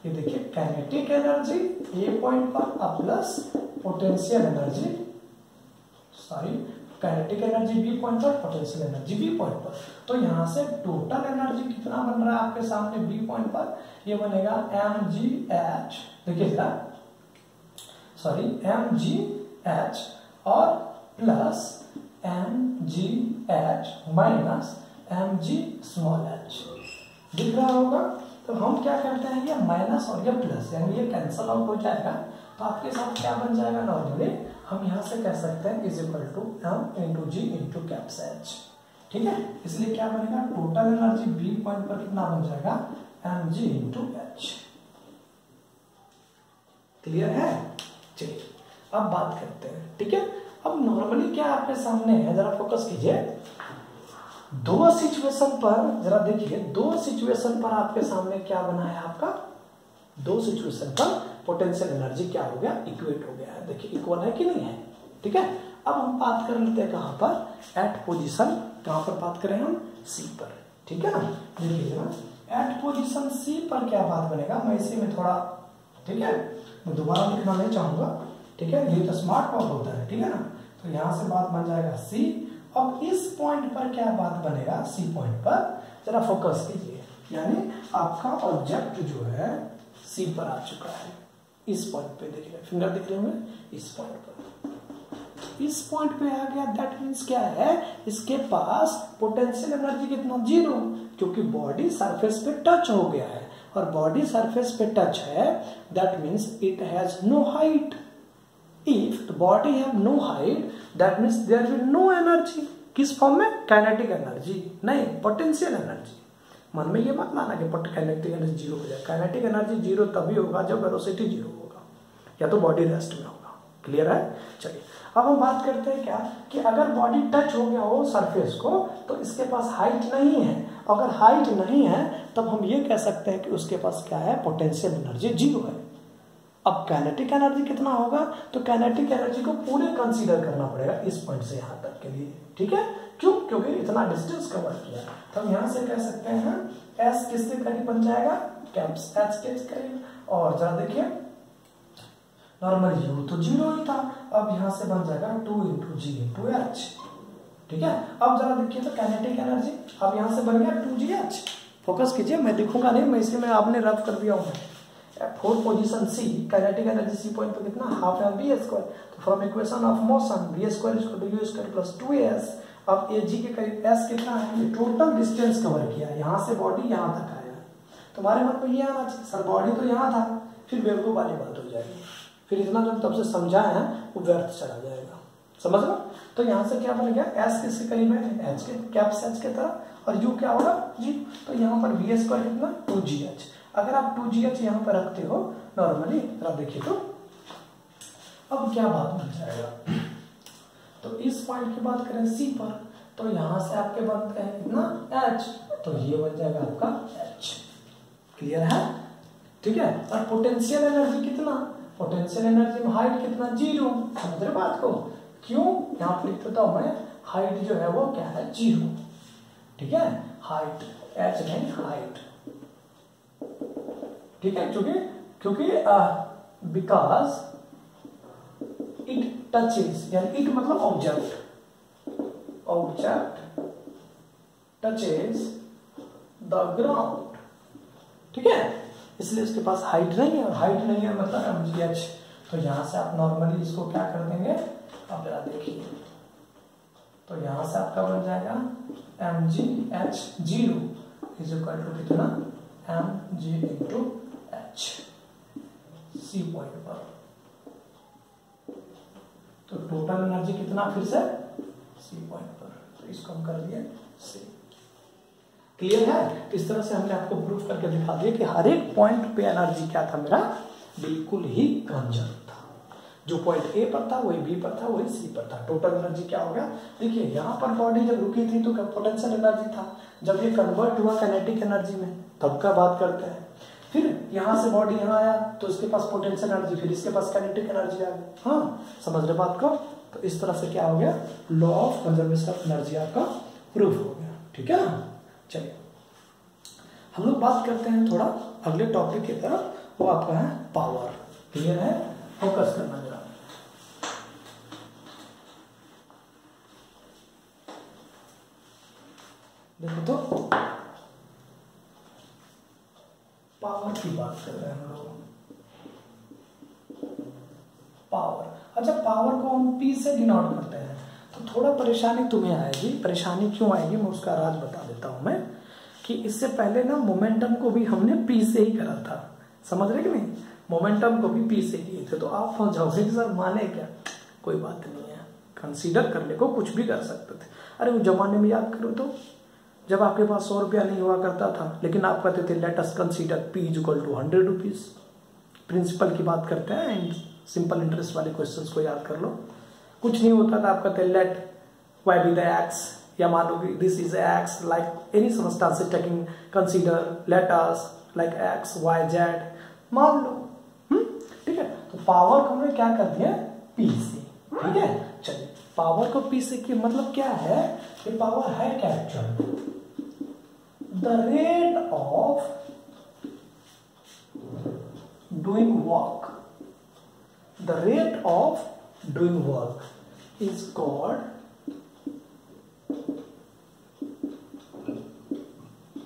ये देखिए, काइनेटिक एनर्जी ए पॉइंट पर plus potential energy, sorry kinetic energy B point पर, पोटेंशियल एनर्जी बी पॉइंट पर। तो यहां से टोटल एनर्जी कितना बन रहा है आपके सामने बी पॉइंट पर, ये बनेगा एम जी एच, देखिए जरा, सॉरी एम जी एच और plus m g h minus m g small h. दिख रहा होगा? तो हम क्या करते हैं, ये माइनस और ये प्लस, यानी ये कैंसल आउट हो जाएगा। तो आपके साथ क्या बन जाएगा, नॉर्मली हम यहाँ से कह सकते हैं is equal to m into g into caps h. ठीक है, इसलिए क्या बनेगा, टोटल एनर्जी बी पॉइंट पर कितना बन जाएगा, m g into h. Clear है? चलिए अब बात करते हैं। ठीक है, अब नॉर्मली क्या आपके सामने है, जरा फोकस कीजिए, दो सिचुएशन पर, जरा देखिए, दो सिचुएशन पर आपके सामने क्या बना है आपका, दो सिचुएशन पर पोटेंशियल एनर्जी क्या हो गया, इक्वेट हो गया है। देखिए इक्वल है कि नहीं है। ठीक है, अब हम बात कर लेते हैं कहां पर, एट पोजीशन, कहां पर बात करें हम, सी पर। ठीक है ना, देखिए ना, एट पोजीशन सी पर क्या बात बनेगा, मैं इसी में थोड़ा, ठीक है, मैं दोबारा लिखना नहीं चाहूंगा। ठीक है, ये तो स्मार्ट वर्क होता है। ठीक है ना, तो यहां से बात बन जाएगा सी। अब इस पॉइंट पर क्या बात बनेगा, सी पॉइंट पर, जरा फोकस कीजिए, यानी आपका ऑब्जेक्ट जो है सी पर आ चुका है। इस पॉइंट पे देखिए, फिंगर दिख रहे होंगे, इस पॉइंट पर, इस पॉइंट पे आ गया। दैट मीन्स क्या है, इसके पास पोटेंशियल एनर्जी कितना, 0, क्योंकि बॉडी सरफेस पे टच हो गया है, और बॉडी सरफेस पे टच है, that means it has no height. If the body have no height, that means there will no energy. किस फॉर्म में, काइनेटिक एनर्जी नहीं, पोटेंशियल एनर्जी। मन में ये मत माना कि काइनेटिक एनर्जी जीरो हो जाए। काइनेटिक एनर्जी जीरो तभी होगा जब वेलोसिटी जीरो होगा या तो बॉडी रेस्ट में होगा। क्लियर है? चलिए अब हम बात करते हैं क्या कि अगर बॉडी टच हो गया हो सरफेस को तो इसके पास हाइट नहीं है। अगर हाइट नहीं है तब हम ये कह सकते हैं कि उसके पास क्या है, पोटेंशियल एनर्जी जीरो है। अब काइनेटिक एनर्जी कितना होगा, तो काइनेटिक एनर्जी को पूरे कंसीडर करना पड़ेगा इस पॉइंट से यहाँ तक के लिए। ठीक है, क्यों? क्योंकि इतना डिस्टेंस कवर किया। तो हम यहाँ से कह सकते हैं एस किसके करीब बन जाएगा, कैप्स एच के करीब। और जरा देखिए नॉर्मल यू तो जीरो ही था, अब यहाँ से बन जाएगा 2 × g/h। ठीक है, अब जरा देखिए तो काइनेटिक एनर्जी अब यहाँ से बन गया 2gh। फोकस कीजिए, मैं लिखूंगा नहीं, मैं इसी में आपने रफ कर दिया हूँ। फोर्थ पोजीशन सी, काइनेटिक एनर्जी सी पॉइंट पे कितना, हाफ mv²। तो from equation of motion v² = u² + 2as। अब ag के करीब s कितना है, ये टोटल डिस्टेंस कवर किया, यहाँ से बॉडी यहाँ तक आया। तुम्हारे मन में ये आना चाहिए सर बॉडी तो यहाँ था, फिर बेवकूफ वाली बात हो जाएगी, फिर इतना जो तब से समझाए हैं वो व्यर्थ चला जाएगा। समझ लो? तो यहाँ से क्या बन गया, s किसके करीब है, h के, कैप्स h के तरफ, और u क्या होगा g। तो यहाँ पर v² कितना 2gh। अगर आप 2gh यहाँ पर रखते हो नॉर्मली, तो आप देखिए तो अब क्या बात बन जाएगा। तो इस पॉइंट की बात करें C पर, तो यहाँ से आपके बनते हैं कितना h, तो ये बन जाएगा आपका h। क्लियर है? ठीक है, और पोटेंशियल एनर्जी कितना, पोटेंशियल एनर्जी में हाइट कितना, जीरो। समझ रहे बात को? क्यों? यहाँ पर लिख देता हूं मैं, हाइट जो है वो क्या है, जीरो। ठीक है, हाइट h नहीं हाइट। ठीक है, क्योंकि बिकॉज इट टचेस, यानी इट मतलब ऑब्जेक्ट टचेस द ग्राउंड। ठीक है, इसलिए उसके पास हाइट नहीं है, और हाइट नहीं है मतलब mgh। तो यहां से आप नॉर्मली इसको क्या कर देंगे, अब जरा देखिए, तो यहां से आपका बन जाएगा mgh0 = कितना, mg/h सी पॉइंट पर। तो टोटल एनर्जी कितना, फिर से सी पॉइंट पर, तो इसको हम कर दिए सी। क्लियर है? इस तरह से हमने आपको प्रूफ करके दिखा दिया कि हर एक पॉइंट पे एनर्जी क्या था मेरा, बिल्कुल ही कंजर्व था। जो पॉइंट ए पर था वही बी पर था, वही सी पर था। टोटल एनर्जी क्या हो गया, देखिए यहाँ पर बॉडी जब रुकी थी तो पोटेंशियल एनर्जी था, जब ये कन्वर्ट हुआ काइनेटिक एनर्जी में तब का बात करते हैं। फिर यहाँ से बॉडी यहाँ आया तो इसके पास पोटेंशियल एनर्जी, फिर इसके पास काइनेटिक एनर्जी आ गई। हाँ, समझ रहे बात को? तो इस तरह से क्या हो गया, law of conservation of energy आपका प्रूफ हो गया। ठीक है ना? चलिए हम लोग बात करते हैं थोड़ा अगले टॉपिक की तरफ, वो आपका है पावर। क्लियर है? फोकस करना जरा। देखो तो पावर की बात कर रहे हैं हम लोग। पावर, अच्छा पावर को हम P से डिनोट करते हैं, तो थोड़ा परेशानी तुम्हें आएगी। परेशानी क्यों आएगी मैं उसका राज बता देता हूं मैं, कि इससे पहले ना मोमेंटम को भी हमने P से ही करा था। समझ रहे कि नहीं? मोमेंटम को भी P से किए थे। तो आप हो जाओगे सर माने क्या, कोई बात नहीं है, कंसीडर करने को कुछ भी कर सकते थे। अरे वो जमाने में याद करो तो, जब आपके पास 100 रुपया नहीं हुआ करता था, लेकिन आप कहते थे let us consider P = 100 rupees. Principal की बात करते हैं, एंड सिंपल इंटरेस्ट वाले क्वेश्चंस को याद कर लो। कुछ नहीं होता था, आप कहते let y be the x, या मान लो कि this is x, like any circumstance taking consider let us like x y z मान लो। ठीक है, तो पावर को हमने क्या कर दिया, P से। ठीक है, चलिए पावर को P से की मतलब क्या है, ये पावर है क्या actual, the rate of doing work, the rate of doing work is called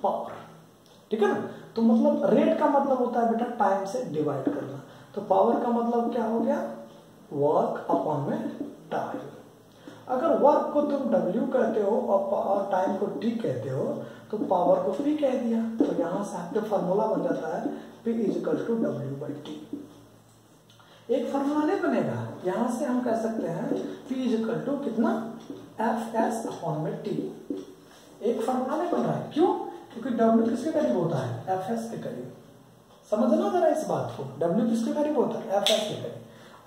power. ठीक है ना? तो मतलब रेट का मतलब होता है बेटा टाइम से डिवाइड करना, तो पावर का मतलब क्या हो गया, वर्क अपॉन में टाइम। अगर वर्क को तुम W कहते हो और टाइम को T कहते हो, तो पावर को P कह दिया। तो यहां से आपका फॉर्मूला बन जाता है P = W/T। एक फॉर्मूला नहीं बनेगा, यहां से हम कह सकते हैं P = कितना, Fs/T। एक फॉर्मूला नहीं बन रहा है, क्यों? क्योंकि W किसके करीब होता है, Fs के करीब। समझना जरा इस बात को, W किसके करीब होता है, Fs के करीब।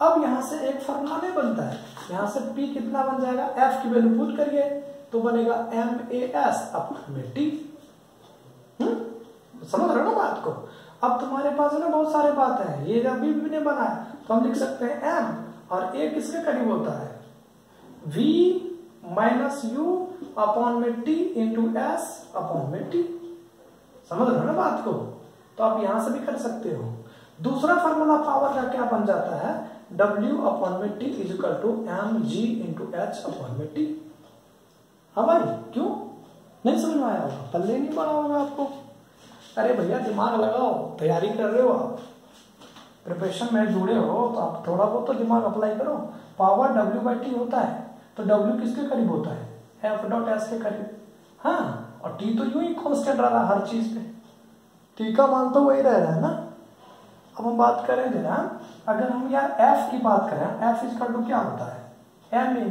अब यहाँ से एक फॉर्मूला नहीं बनता है, यहाँ से P कितना बन जाएगा, F की वैल्यू पुट करिए तो बनेगा MAS अपॉन में T। समझ रहे हो ना बात को। अब तुम्हारे पास है ना बहुत सारे बात है, ये अभी भी नहीं बना है तो हम लिख सकते हैं M, और A किसके करीब होता है, V माइनस U अपॉन में T इंटू S अपॉन में T। समझ रहे हो ना बात को। तो आप यहां से भी कर सकते हो। दूसरा फार्मूला पावर का क्या बन जाता है, W अपॉन में T is equal to mg into H upon में T। हाँ भाई, क्यों नहीं समझ में आया होगा, पल्ले नहीं पड़ा होगा आपको। अरे भैया दिमाग लगाओ, तैयारी कर रहे हो आप, प्रिपरेशन में जुड़े हो तो आप थोड़ा बहुत तो दिमाग अप्लाई करो। पावर W/T होता है तो W किसके करीब होता है, F.S के करीब। हाँ, और T तो यूं ही कांस्टेंट रह रहा हर चीज पे, T का मान तो वही रह रहा है ना। अब हम बात करें जरा, अगर हम यार F की बात करें, F इक्वल टू क्या होता है, M में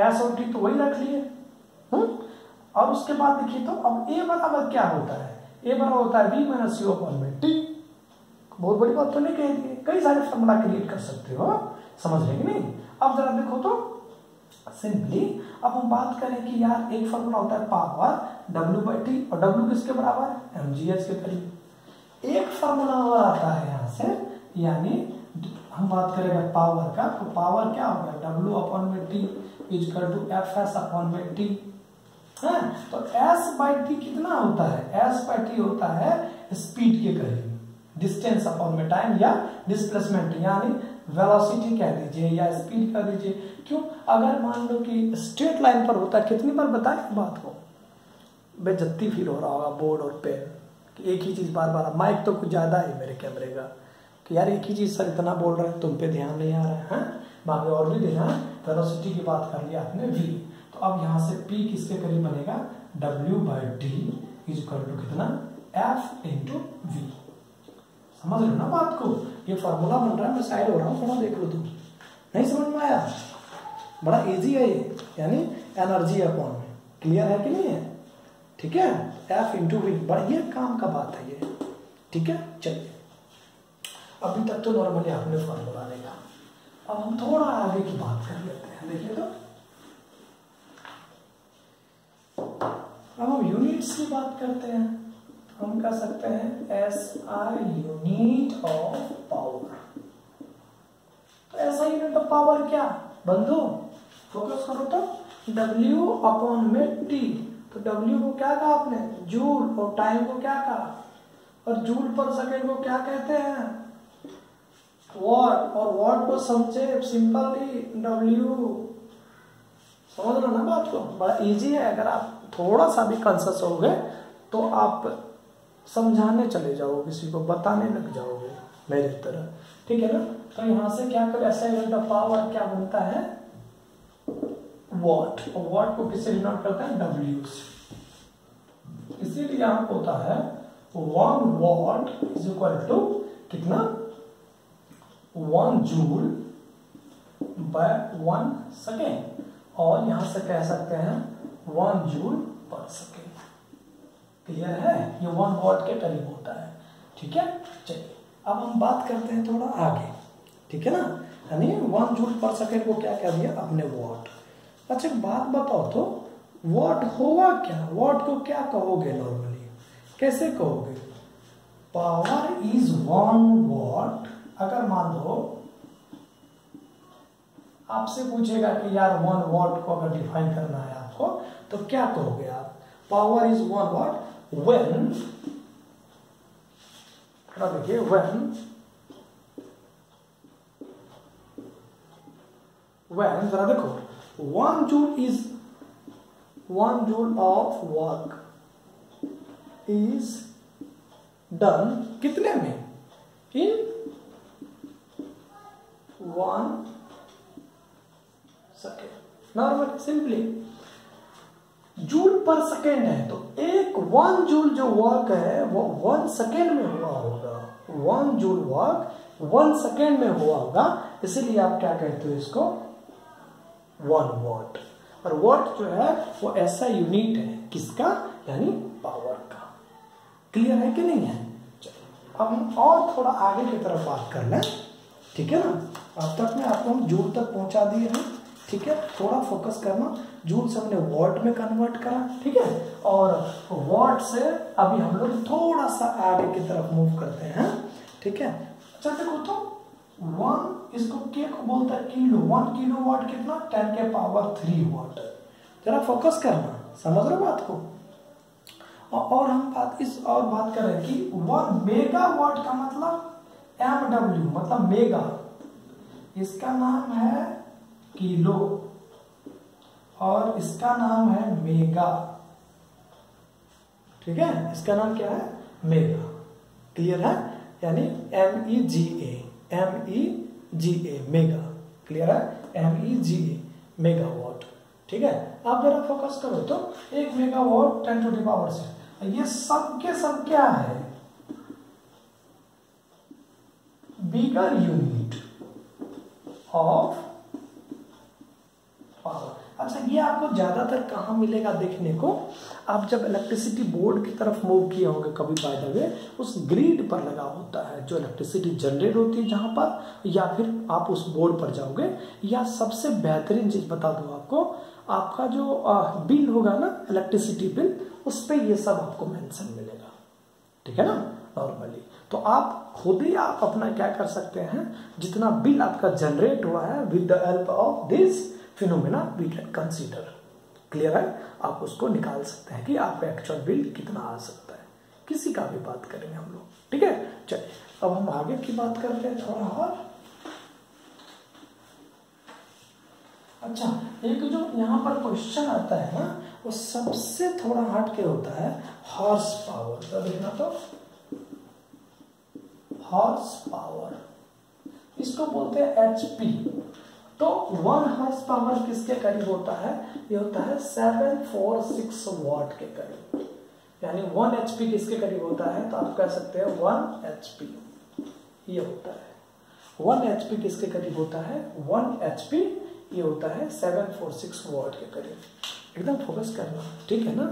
S और T तो वही रख लिए। और उसके बाद देखिए तो अब A बराबर क्या होता है, A बराबर होता है V माइनस U अपॉन में T। बहुत बड़ी बात तो नहीं कह दी, कई सारे फॉर्मूला क्रिएट कर सकते हो, समझ रहे कि नहीं। अब जरा देखो तो सिंपली अब हम बात करें कि यार एक फॉर्मूला होता है पावर W/T, और W किसके बराबर, mgh के करीब। एक फॉर्मूला और आता है यहाँ से, यानी हम बात करेंगे पावर का, तो पावर क्या होगा, W अपॉन में T is equal to Fs upon में T। है तो S/T कितना होता है, S/T होता है स्पीड के करीब, डिस्टेंस अपॉन में टाइम या डिस्प्लेसमेंट, यानी वेलोसिटी कह दीजिए या स्पीड कह दीजिए। क्यों, अगर मान लो कि स्ट्रेट लाइन पर होता है, कितनी बार बताएं बात को, बेइज्जती फील हो रहा होगा बोर्ड और पेन कि एक ही चीज बार बार। माइक तो कुछ ज्यादा है मेरे कैमरे का कि यार एक ही चीज सर इतना बोल रहे हैं, तुम पे ध्यान नहीं आ रहा है। बाकी और भी देना, वेलोसिटी की बात कर लिया आपने V, तो अब यहाँ से P किसके करीब बनेगा, W/T इज इक्वल टू कितना, F इंटू V। समझ लो ना बात को, ये फॉर्मूला बन रहा है, मैं साइड हो रहा हूँ, थोड़ा देख लो तुम। नहीं समझ में आया, बड़ा इजी है ये, यानी एनर्जी अपॉन में। क्लियर है कि नहीं है, ठीक है, F इंटू V, बड़ा ये काम का बात है ये, ठीक है। चलिए अभी तक तो नॉर्मली आपने फॉर्मूला देखा, अब हम थोड़ा आगे की बात कर लेते हैं। देखिए तो अब हम यूनिट्स की बात करते हैं, हम कह सकते हैं SI यूनिट ऑफ पावर। तो SI यूनिट ऑफ पावर क्या बंधु, फोकस करो तो, W अपॉन में T, तो W को क्या कहा आपने, जूल, और टाइम को क्या कहा, और जूल पर सेकेंड को क्या कहते हैं, वॉट, और वॉट को समझे सिंपली W। समझ लो ना बात को, बड़ा इजी है। अगर आप थोड़ा सा भी कॉन्शियस हो गए तो आप समझाने चले जाओगे, किसी को बताने लग जाओगे मेरे तरह, ठीक है ना। तो यहां से क्या कर, SI यूनिट ऑफ पावर क्या बनता है, वॉट, और वॉट को किससे डिनोट करते हैं, W से। इसीलिए यहाँ होता है 1 वॉट इज इक्वल टू कितना, 1 जूल बाय 1 सेकेंड, और यहां से कह सकते हैं 1 जूल पर सेकेंड। क्लियर है, ये 1 वॉट के करीब होता है, ठीक है। चलिए अब हम बात करते हैं थोड़ा आगे, ठीक है ना, यानी 1 जूल पर सेकेंड को क्या कह दिया आपने, वॉट। अच्छा एक बात बताओ तो, वॉट होगा क्या, वॉट को क्या कहोगे नॉर्मली, कैसे कहोगे, पावर इज 1 वॉट। अगर मान लो आपसे पूछेगा कि यार 1 वॉट को अगर डिफाइन करना है आपको, तो क्या कहोगे आप, पावर इज 1 वॉट व्हेन, देखिए व्हेन जरा देखो, 1 joule of work is done कितने में, इन 1 सेकेंड। नॉर्मल सिंपली जूल पर सेकेंड है, तो एक 1 जूल जो वर्क है वो 1 सेकेंड में हुआ होगा, 1 जूल वर्क 1 सेकेंड में हुआ होगा, इसीलिए आप क्या कहते हो इसको, 1 वॉट। और वॉट जो है वो ऐसा यूनिट है किसका, यानी पावर का। क्लियर है कि नहीं है? चलो अब हम और थोड़ा आगे की तरफ बात कर लें, ठीक है ना। अब तक में आपको हम जूल तक पहुंचा दिए हैं, ठीक है। थोड़ा फोकस करना, जूल से हमने वॉट में कन्वर्ट करा, ठीक है, और वॉट से अभी हम लोग थोड़ा सा आगे की तरफ मूव करते हैं, ठीक है। अच्छा देखो तो 1 इसको के को बोलता है किलो, 1 किलो वाट कितना 10 के पावर 3 वाट। जरा फोकस करना, समझ रहे हो बात को। और हम बात कर रहे हैं कि 1 मेगावाट का मतलब MW मतलब मेगा, इसका नाम है किलो और इसका नाम है मेगा, ठीक है। इसका नाम क्या है? मेगा। क्लियर है? यानी MEGA मेगा। क्लियर है? MEGA मेगावाट, ठीक है। आप जरा फोकस करो तो 1 मेगावाट 10 टू द पावर 6, ये सब के सब क्या है? Bigger unit of power. अच्छा ये आपको ज्यादातर कहाँ मिलेगा देखने को? आप जब इलेक्ट्रिसिटी बोर्ड की तरफ मूव किए होंगे कभी, बाय द वे उस ग्रिड पर लगा होता है जो इलेक्ट्रिसिटी जनरेट होती है जहां पर, या फिर आप उस बोर्ड पर जाओगे, या सबसे बेहतरीन चीज बता दूं आपको, आपका जो बिल होगा ना इलेक्ट्रिसिटी बिल, उस पर ये सब आपको मेंशन मिलेगा, ठीक है ना, नॉर्मली। तो आप खुद ही आप अपना क्या कर सकते हैं, जितना बिल आपका जनरेट हुआ है with the help of this phenomena we can consider. Clear है? आप उसको निकाल सकते हैं कि आपका एक्चुअल बिल कितना आ सकता है, किसी का भी बात करेंगे हम लोग, ठीक है। चलिए अब हम आगे की बात करते हैं थोड़ा और। अच्छा एक जो यहाँ पर क्वेश्चन आता है ना, वो सबसे थोड़ा हट के होता है हॉर्स पावर का। देखना तो हॉर्स पावर, इसको बोलते हैं HP। तो 1 हॉर्स पावर किसके करीब होता है? ये होता है 746 वाट के करीब। यानी 1 HP किसके करीब होता है? तो आप कह सकते हैं 1 HP ये होता है। 1 HP किसके करीब होता है? 1 HP ये होता है 746 वाट के करीब। एकदम फोकस करना, ठीक है ना।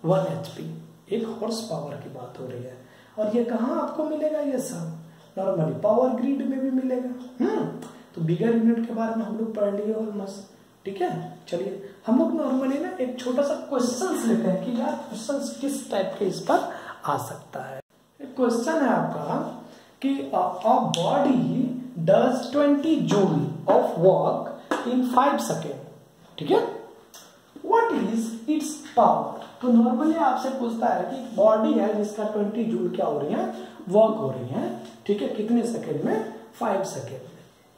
1 HP एक हॉर्स पावर की बात हो रही है, और ये कहाँ आपको मिलेगा? ये सब नॉर्मली पावर ग्रिड में भी मिलेगा। तो बिगर यूनिट के बारे में हम लोग पढ़ लिए ऑलमोस्ट, ठीक है। चलिए हम लोग नॉर्मली ना एक छोटा सा क्वेश्चंस लेते हैं कि यार क्वेश्चंस किस टाइप के इस पर आ सकता है। एक क्वेश्चन है आपका कि a body does 20 joule of work in 5 second, ठीक है। What is it's power? तो नॉर्मली आपसे पूछता है कि बॉडी है जिसका 20 जूल क्या हो रही है, वर्क हो रही है, ठीक है, कितने सेकेंड में? 5 सेकेंड में।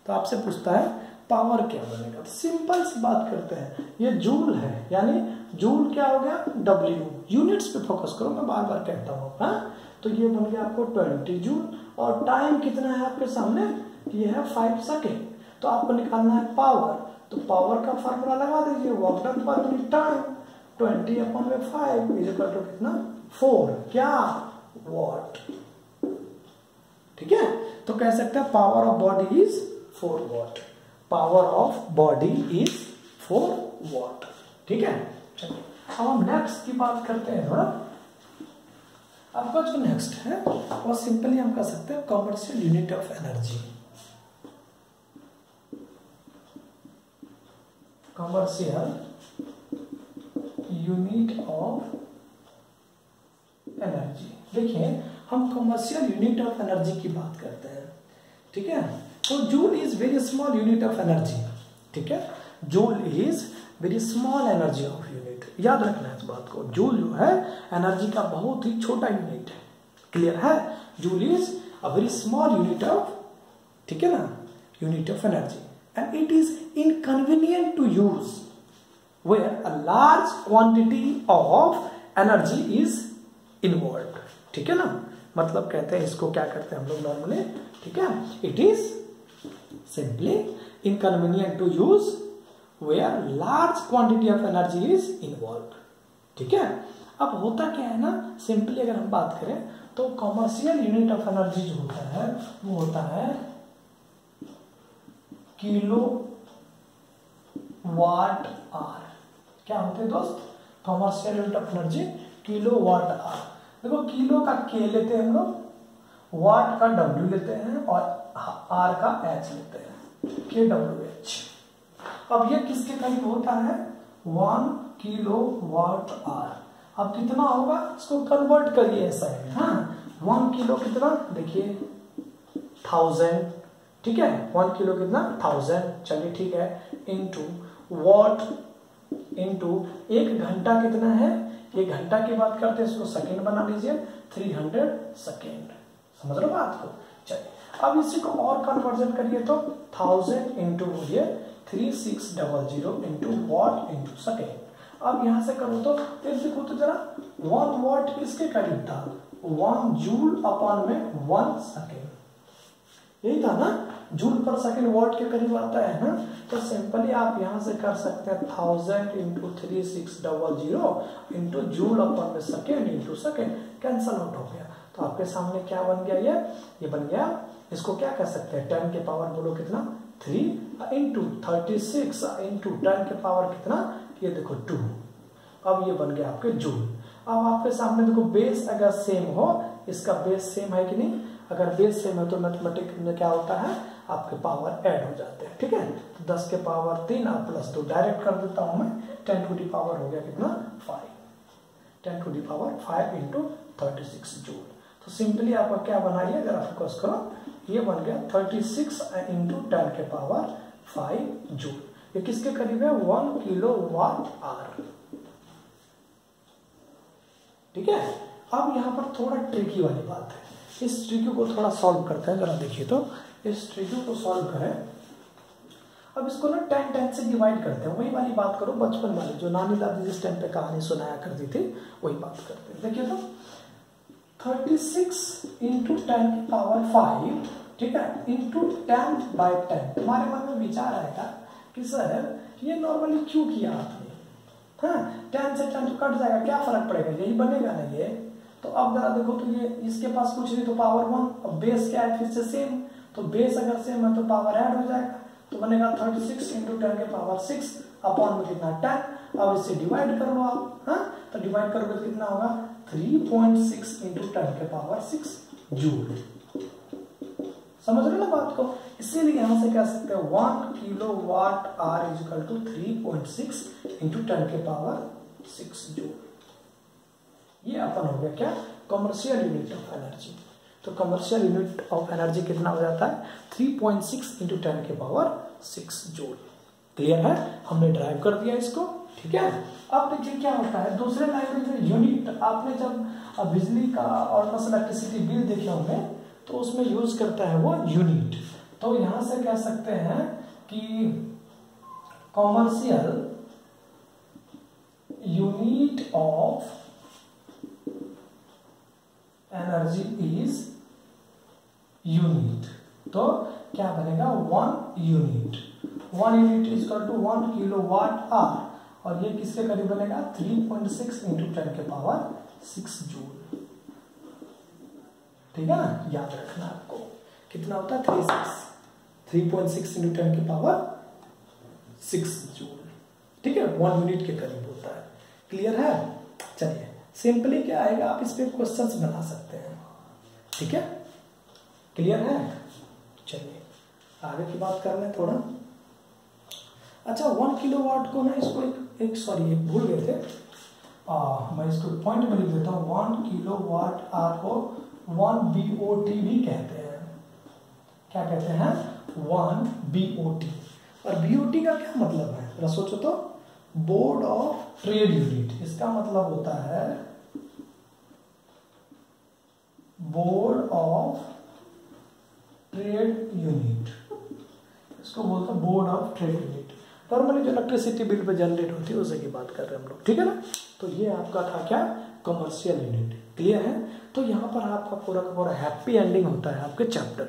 तो आपसे पूछता है पावर क्या बनेगा। तो सिंपल सी बात करते हैं, ये जूल है, यानी जूल क्या हो गया? W। यूनिट्स पे फोकस करो, मैं बार बार कहता हूँ। हाँ तो ये बन गया आपको 20 जूल, और टाइम कितना है आपके सामने? ये है 5 सेकेंड। तो आपको निकालना है पावर, तो पावर का फॉर्मूला लगा दीजिए, work done per minute time 20/5 is equal to कितना? 4 क्या? वॉट, ठीक है। तो कह सकते हैं power of body is 4 what. Power of body is 4 what, ठीक है। चलिए अब हम नेक्स्ट की बात करते हैं थोड़ा। आपका जो नेक्स्ट है वो सिंपली हम कह सकते हैं commercial unit of energy. Commercial unit of energy. देखिए हम कमर्शियल यूनिट ऑफ एनर्जी की बात करते हैं, ठीक है। तो joule is very small unit of energy, ठीक है। Joule is very small energy of unit, याद रखना है इस बात को। जूल जो है एनर्जी का बहुत ही छोटा यूनिट है, क्लियर है। Joule is a very small unit of, ठीक है ना, unit of energy, and it is inconvenient to use where a large quantity of energy is involve, ठीक है ना। मतलब कहते हैं इसको क्या करते हैं हम लोग नॉर्मली, ठीक है। It is simply inconvenient to use where large quantity of energy is involve, ठीक है। अब होता क्या है ना, सिंपली अगर हम बात करें तो कमर्शियल यूनिट ऑफ एनर्जी जो होता है वो होता है किलो वाट आवर। क्या होते हैं दोस्त? Commercial unit of energy kilo watt hour. देखो किलो का के लेते हैं हम लोग, वाट का डब्ल्यू लेते हैं और आर का एच लेते हैं, के डब्ल्यू एच। अब ये किसके करीब होता है, 1 किलो वाट आर। अब कितना होगा, इसको कन्वर्ट करिए ऐसा है, हाँ 1 किलो कितना देखिए 1000, ठीक है 1 किलो कितना 1000, चलिए ठीक है, इनटू वॉट इनटू 1 घंटा कितना है, 1 घंटा की बात करते हैं इसको सेकेंड बना लीजिए, 300 सेकेंड। समझ रहे हो बात को। चलिए अब इसी को और कन्वर्जन करिए तो 1000 इंटू ये 3600 इंटू वॉट इंटू सेकेंड। अब यहां से करो तो फिर देखो तो जरा 1 वॉट किसके करीब था, 1 जूल अपॉन में 1 सेकेंड, यही था ना, जूल पर सेकेंड वॉट के करीब आता है ना। तो सिंपली आप यहां से कर सकते हैं 1000 इंटू 3600 इंटू जूल अपॉन में second into second, cancel out हो गया। तो आपके सामने क्या बन गया, ये बन गया, इसको क्या कह सकते हैं 10 के पावर बोलो कितना 3 इंटू 36 इंटू 10 के पावर कितना, ये देखो 2। अब ये बन गया आपके जूल। अब आपके सामने देखो बेस अगर सेम हो, इसका बेस सेम है कि नहीं, अगर बेस सेम है तो मैथमेटिक्स में क्या होता है आपके पावर ऐड हो जाते हैं, ठीक है। तो 10 के पावर 3 और प्लस 2 डायरेक्ट कर देता हूं मैं, 10 टू दी पावर हो गया कितना 5, 10 to the power 5 into 36 joule. तो सिंपली आपका क्या बनाइए, अगर आप फोकस करो, ये बन गया 36 इंटू 10 के पावर 5 जूल। ये किसके करीब है, 1 किलो वाट आर, ठीक है। अब यहाँ पर थोड़ा ट्रिकी वाली बात है, इस ट्रिकी को थोड़ा सॉल्व करते हैं, जरा देखिए तो इस ट्रिकी को सॉल्व करें। अब इसको ना 10 से डिवाइड करते हैं, वही वाली बात करो बचपन वाली जो नानी दादी जिस टाइम पे कहानी सुनाया करती थी, वही बात करते हैं। देखिए तो 36 इंटू 10 की पावर 5, ठीक है, इंटू 10/10। तुम्हारे मन में विचार आएगा कि सर ये नॉर्मली क्यों किया आपने, हाँ 10 से 10 तो कट जाएगा, क्या फर्क पड़ेगा, यही बनेगा ना ये। तो अब जरा देखो तो ये इसके पास कुछ नहीं तो पावर 1, अब बेस क्या है फिर से सेम, तो बेस अगर सेम है तो पावर ऐड हो जाएगा, तो बनेगा 36 इंटू 10 के पावर 6 अपॉन में कितना 10। अब इसे डिवाइड कर लो आप, हाँ तो डिवाइड करोगे तो कितना होगा 3.6 इंटू 10 के पावर 6 जूल। समझ रहे हो ना बात को, इसीलिए यहां से कह सकते हैं 1 kilo watt hour is equal to 3.6 into 10 के पावर 6 जूल। ये अपन हो गया क्या, कमर्शियल यूनिट ऑफ एनर्जी। तो कमर्शियल यूनिट ऑफ एनर्जी कितना हो जाता है 3.6 इंटू 10 के पावर 6 जूल। क्लियर है, हमने ड्राइव कर दिया इसको, ठीक है। अब देखिए क्या होता है दूसरे लाइन में यूनिट, आपने जब बिजली का और इलेक्ट्रिसिटी बिल देखे होंगे तो उसमें यूज करता है वो यूनिट। तो यहां से कह सकते हैं कि commercial unit of energy is unit. तो क्या बनेगा 1 unit, 1 unit is equal to 1 kilo watt hour, और ये किसके करीब बनेगा 3.6 इंटू 10 के पावर 6 जूल। ठीक है ना, याद रखना आपको कितना होता है 3.6 इंटू 10 के पावर 6 जूल, ठीक है 1 यूनिट के करीब होता है। क्लियर है, चलिए सिंपली क्या आएगा, आप इस पे क्वेश्चंस बना सकते हैं, ठीक है क्लियर है। चलिए आगे की बात कर लें थोड़ा। अच्छा 1 किलोवाट को ना इसको एक सॉरी एक भूल गए थे, मैं इसको पॉइंट में लिख देता हूँ। 1 किलोवाट आर को 1 BOT भी कहते हैं। क्या कहते हैं 1 BOT। और BOT का क्या मतलब है, जरा सोचो तो, बोर्ड ऑफ ट्रेड यूनिट। इसका मतलब होता है बोर्ड ऑफ ट्रेड यूनिट, इसको बोलते हैं board of trade unit. Normally जो इलेक्ट्रिसिटी बिल पे जनरेट होती है उसी की बात कर रहे हैं हम लोग, ठीक है ना। तो ये आपका था क्या कमर्शियल यूनिट। क्लियर है, तो यहाँ पर आपका पूरा का पूरा हैप्पी एंडिंग होता है आपके चैप्टर।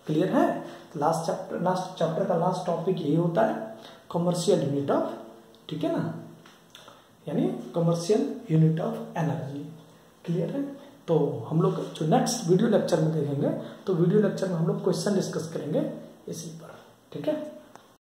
क्लियर है, लास्ट चैप्टर का लास्ट टॉपिक यही होता है कमर्शियल यूनिट ऑफ, ठीक है ना, यानी commercial unit of energy. Clear है, तो हम लोग जो नेक्स्ट वीडियो लेक्चर में देखेंगे, तो वीडियो लेक्चर में हम लोग क्वेश्चन डिस्कस करेंगे इसी पर, ठीक है।